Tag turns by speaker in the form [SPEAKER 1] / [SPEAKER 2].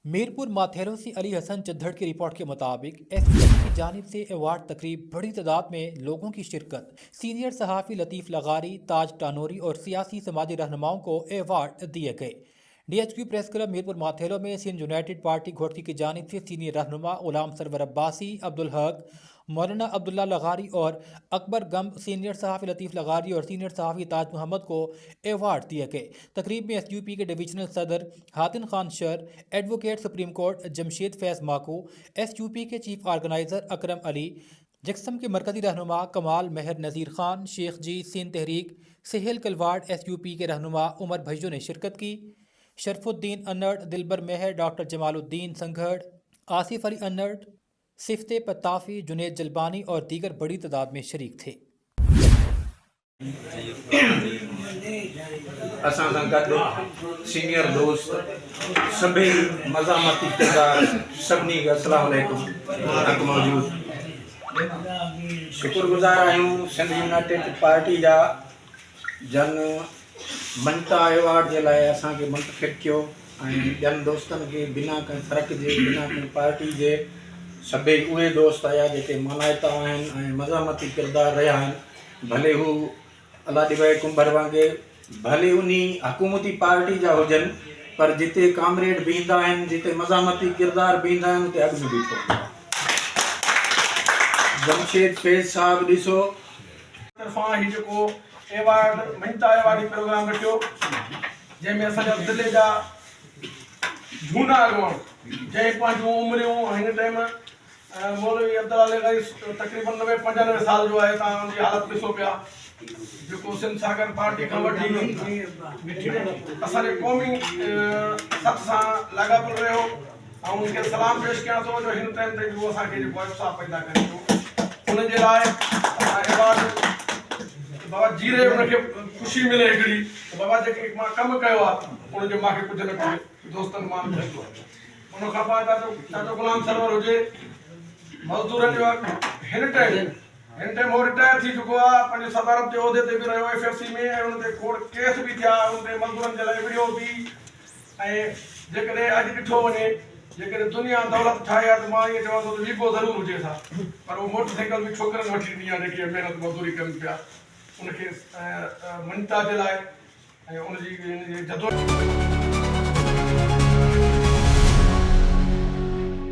[SPEAKER 1] मीरपुर माथेरों से अली हसन चद्दड़ की रिपोर्ट के मुताबिक एसपीसी की जानिब से अवार्ड तकरीब बड़ी तादाद में लोगों की शिरकत, सीनियर सहाफ़ी लतीफ़ लगारी, ताज टानोरी और सियासी समाजी रहनुमाओं को अवार्ड दिए गए। डीएचक्यू प्रेस क्लब मीरपुर माथेरों में सिंध यूनाइटेड पार्टी घोटकी की जानिब से सीनियर रहनुमा गुलाम सरवर अब्बासी, अब्दुल हक, मौलाना अब्दुल्ला लगारी और अकबर गम, सीनियर सहाफ़ी लतीफ़ लगारी और सीनियर सहाफ़ी ताज मोहम्मद को अवार्ड दिए गए। तकरीब में एसयूपी के डिवीजनल सदर Hatin Khan Shar, advocate supreme court Jamshed Faiz Maku, SUP के चीफ ऑर्गेनाइज़र अकरम अली, जक्सम के मरकजी रहनुमा कमाल महर नज़ीर खान, शेख जी, सिंध तहरीक, सहेल कलवाड़, एसयूपी के रहनुमा उमर भज्जो ने शिरकत की। शरफुद्दीन अन्नड़, दिलबर मेहर, डॉक्टर जमालुद्दीन संघड़, आसिफ अली अन्नड़, सिफ्ते पत्ताफी, जुनेद जलबानी और दीगर बड़ी तादाद में शरीक थे।
[SPEAKER 2] असां सां गॾु सीनियर दोस्त सभई मज़ामती किरदार सभिनी खे अस्सलाम वालेकुम तक मौजूद शुक्रगुज़ार आहियूं सिंध यूनाइटेड पार्टी जा जन मनता अवार्ड जे लाइ असांखे मुंतखिब कयो ऐं ॿियनि दोस्तनि खे बिना कंहिं फ़र्क़ जे बिना कंहिं पार्टी जे सभई उहे दोस्त आया जेके मनाइता आहिनि ऐं मज़ामती किरदार रहिया आहिनि, भले हू अलादी भाई कुंभर वांगे भले उन्ही हुकूमती पार्टी जा हुजनि, पर जिते कामरेड बीहंदा आहिनि, जिते मज़ामती किरदार बीहंदा आहिनि, उते अॻु में बीठो। जमशेद फैज़ साहब ॾिसो
[SPEAKER 3] तरफ़ां ही जेको अवार्ड मनता अवार्ड प्रोग्राम रखियो, जंहिंमें असांजा ज़िले जा झूना अॻुवान जंहिं पंहिंजूं उमिरियूं हिन टाइम मौलवी अब्दुल्ला लगारी तक़रीबन 90-95 साल जो आहे। तव्हां उनजी हालत ॾिसो पिया, जेको सिंध सागर पार्टी खां वठी असांजे क़ौमी सथ सां लाॻापियल रहियो ऐं उनखे सलाम पेश कयां थो जो हिन टाइम ते जो असांखे जेको उत्साह पैदा करे थो। उनजे लाइ अवार्ड बाबा जीरे उनखे ख़ुशी मिले हिकिड़ी बाबा जेके मां कमु कयो आहे उनजो मूंखे कुझु न कुझु दोस्तनि मां मिलंदो आहे। उन खां पोइ चाचो गुलाम सरवर हुजे, मज़दूरनि जो हिन टाइम उहो रिटायर थी चुको आहे, पंहिंजे सदारत जे उहिदे ते बि रहियो एफएफसी में, ऐं उन ते खोड़ केस बि थिया, उन ते मज़दूरनि जे लाइ विडियो बि। ऐं जेकॾहिं अॼु ॾिठो वञे, जेकॾहिं दुनिया दौलत ठाहे आहे त मां ईअं चवां थो त वीगो ज़रूरु हुजे था, पर उहो मोटरसाइकिल बि छोकिरनि वठी ॾिनी आहे जेके महिनत मज़दूरी कनि पिया। उनखे मनता जे लाइ ऐं उनजी जदोजहद